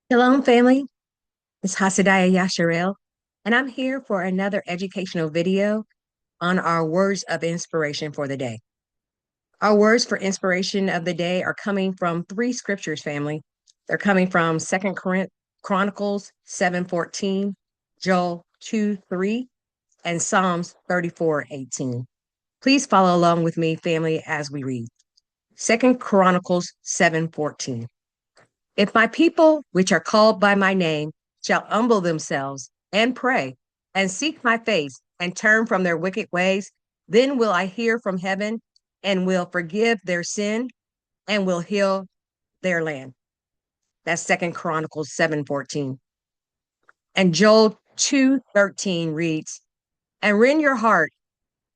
Shalom, family. It's Hasadaya Yasharel, and I'm here for another educational video on our words of inspiration for the day. Our words for inspiration of the day are coming from three scriptures, family. They're coming from Chronicles 7:14, Joel 2:3, and Psalms 34:18. Please follow along with me, family, as we read. Second Chronicles 7:14. If my people, which are called by my name, shall humble themselves and pray and seek my face and turn from their wicked ways, then will I hear from heaven and will forgive their sin and will heal their land. That's Second Chronicles 7:14. And Joel 2:13 reads, and rend your heart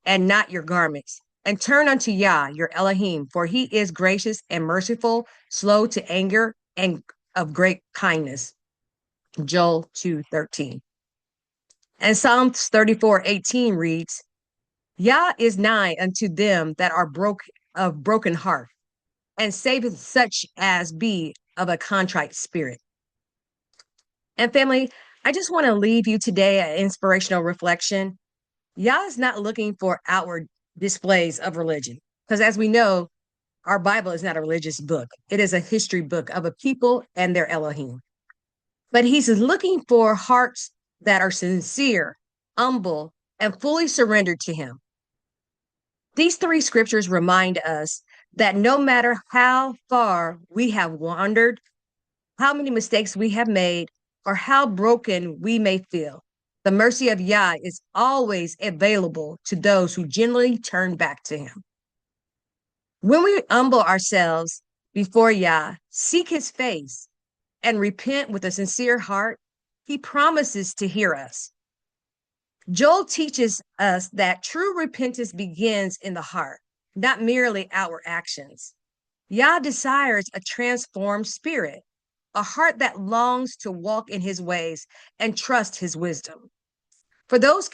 and not your garments, and turn unto Yah, your Elohiym, for he is gracious and merciful, slow to anger, and of great kindness. Joel 2:13. And Psalms 34:18 reads, Yah is nigh unto them that are broken heart, and saveth such as be of a contrite spirit. And family, I just want to leave you today an inspirational reflection. Yah is not looking for outward displays of religion, because as we know, our Bible is not a religious book. It is a history book of a people and their Elohim. But he's looking for hearts that are sincere, humble, and fully surrendered to him. These three scriptures remind us that no matter how far we have wandered, how many mistakes we have made, or how broken we may feel, the mercy of Yah is always available to those who genuinely turn back to him. When we humble ourselves before Yah, seek his face, and repent with a sincere heart, he promises to hear us. Joel teaches us that true repentance begins in the heart, not merely outward actions. Yah desires a transformed spirit, a heart that longs to walk in his ways and trust his wisdom. For those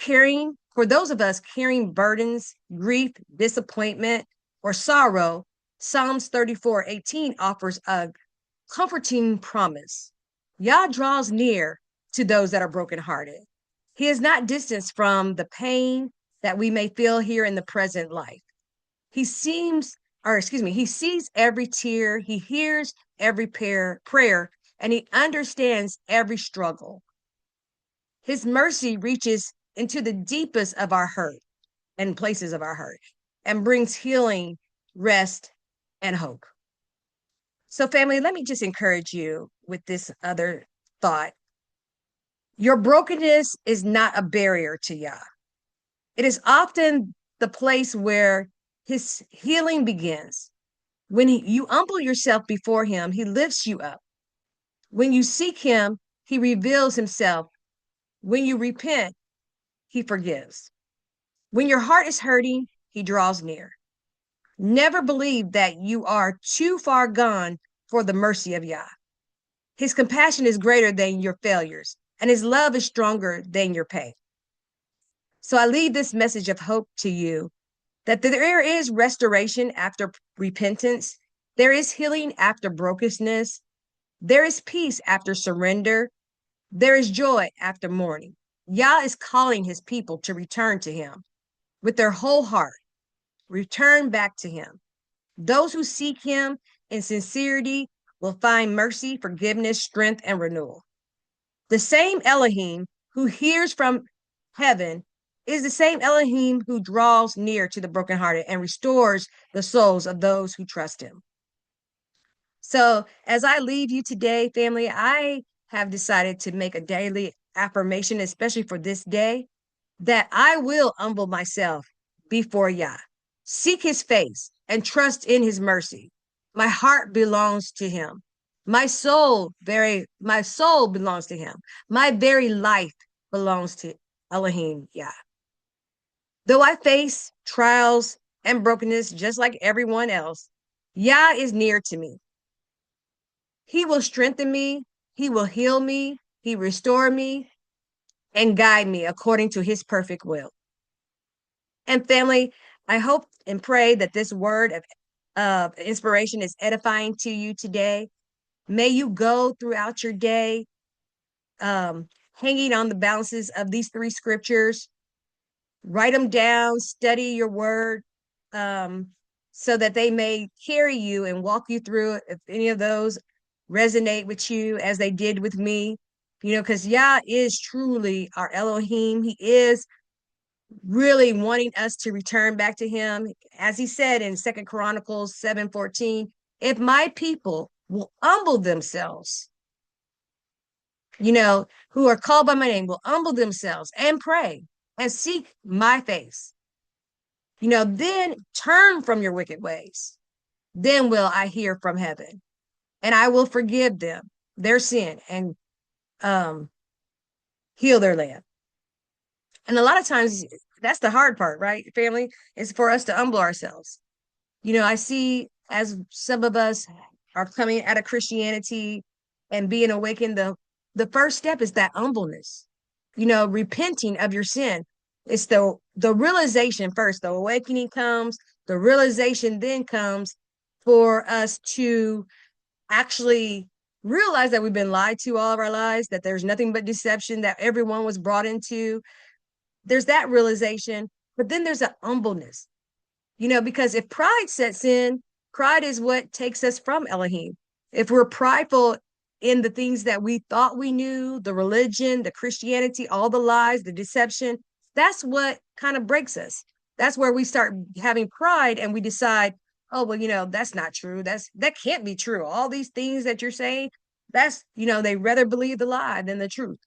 of us carrying burdens, grief, disappointment, or sorrow, Psalms 34:18 offers a comforting promise. Yah draws near to those that are brokenhearted. He is not distanced from the pain that we may feel here in the present life. He sees every tear, he hears every prayer, and he understands every struggle. His mercy reaches into the deepest of our hurt and places of our hurt and brings healing, rest, and hope. So, family, let me just encourage you with this other thought. Your brokenness is not a barrier to Yah. It is often the place where his healing begins. When you humble yourself before him, he lifts you up. When you seek him, he reveals himself. When you repent, he forgives. When your heart is hurting, he draws near. Never believe that you are too far gone for the mercy of Yah. His compassion is greater than your failures, and his love is stronger than your pain. So I leave this message of hope to you that there is restoration after repentance, there is healing after brokenness, there is peace after surrender, there is joy after mourning. Yah is calling his people to return to him with their whole heart, return back to him. Those who seek him in sincerity will find mercy, forgiveness, strength, and renewal. The same Elohim who hears from heaven is the same Elohim who draws near to the brokenhearted and restores the souls of those who trust him. So, as I leave you today, family, I have decided to make a daily affirmation, especially for this day, that I will humble myself before Yah, seek his face, and trust in his mercy. My heart belongs to him. My soul belongs to him. My very life belongs to Elohim Yah. Though I face trials and brokenness just like everyone else, Yah is near to me. He will strengthen me, he will heal me, he restore me, and guide me according to his perfect will. And family, I hope and pray that this word of inspiration is edifying to you today. May you go throughout your day hanging on the balances of these three scriptures. Write them down, study your word, um, so that they may carry you and walk you through it. If any of those resonate with you as they did with me, because Yah is truly our Elohiym. He is really wanting us to return back to him. As he said in Second Chronicles 7:14, if my people will humble themselves, who are called by my name, will humble themselves and pray and seek my face, then turn from your wicked ways. Then will I hear from heaven and I will forgive them their sin and um, heal their land. And a lot of times that's the hard part, right? Family is for us to humble ourselves. I see as some of us are coming out of Christianity and being awakened, the first step is that humbleness, repenting of your sin. It's the realization first. The awakening comes, the realization then comes for us to actually realize that we've been lied to all of our lives, that there's nothing but deception, that everyone was brought into. There's that realization, but then there's a humbleness, because if pride sets in, pride is what takes us from Elohim. If we're prideful in the things that we thought we knew, the religion, the Christianity, all the lies, the deception, that's what kind of breaks us. That's where we start having pride and we decide, oh, well, that's not true. That can't be true. All these things that you're saying, they rather believe the lie than the truth.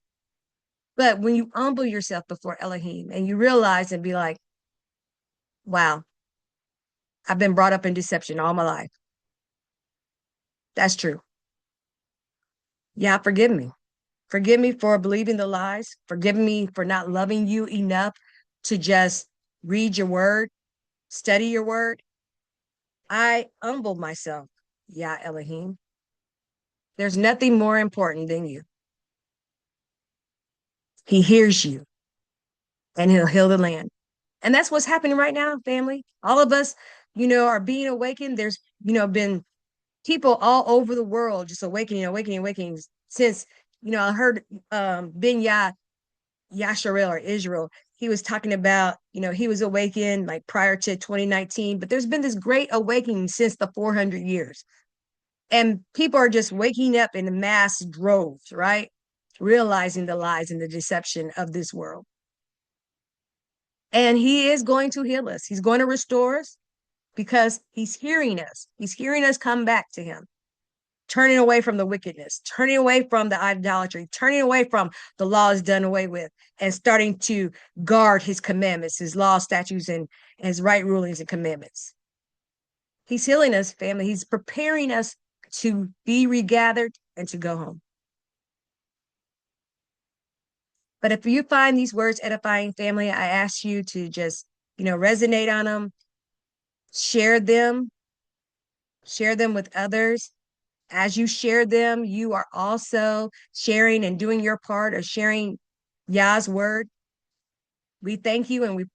But when you humble yourself before Elohim and you realize and be like, wow, I've been brought up in deception all my life. That's true. Yeah, forgive me. Forgive me for believing the lies. Forgive me for not loving you enough to just read your word, study your word. I humble myself. Yeah, Elohim. There's nothing more important than you. He hears you and he'll heal the land. And that's what's happening right now, family. All of us, are being awakened. There's, been people all over the world just awakening since, I heard Ben Yasharel or Israel. He was talking about, he was awakened like prior to 2019, but there's been this great awakening since the 400 years. And people are just waking up in mass droves, right? Realizing the lies and the deception of this world. And he is going to heal us. He's going to restore us because he's hearing us. He's hearing us come back to him, turning away from the wickedness, turning away from the idolatry, turning away from the laws done away with, and starting to guard his commandments, his laws, statutes, and his right rulings and commandments. He's healing us, family. He's preparing us to be regathered and to go home. But if you find these words edifying, family, I ask you to just, resonate on them, share them with others. As you share them, you are also sharing and doing your part of sharing Yah's word. We thank you and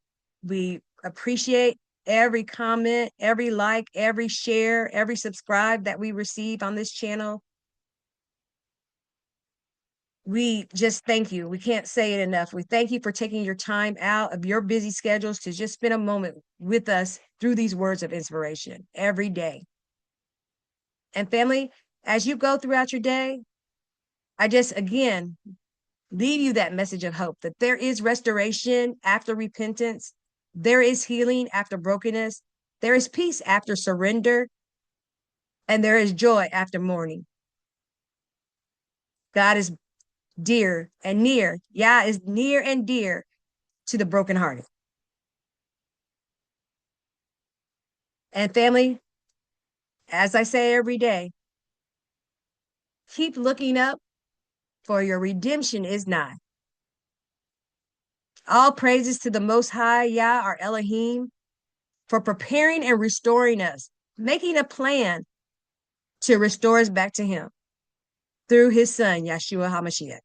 we appreciate every comment, every like, every share, every subscribe that we receive on this channel. We just thank you. We can't say it enough. We thank you for taking your time out of your busy schedules to just spend a moment with us through these words of inspiration every day. And family, as you go throughout your day, I just, again, leave you that message of hope that there is restoration after repentance. There is healing after brokenness. There is peace after surrender. And there is joy after mourning. God is dear and near. Yah is near and dear to the brokenhearted. And family, as I say every day, keep looking up, for your redemption is nigh. All praises to the Most High, Yah, our Elohim, for preparing and restoring us, making a plan to restore us back to him through his son, Yeshua HaMashiach.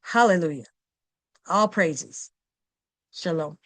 Hallelujah. All praises. Shalom.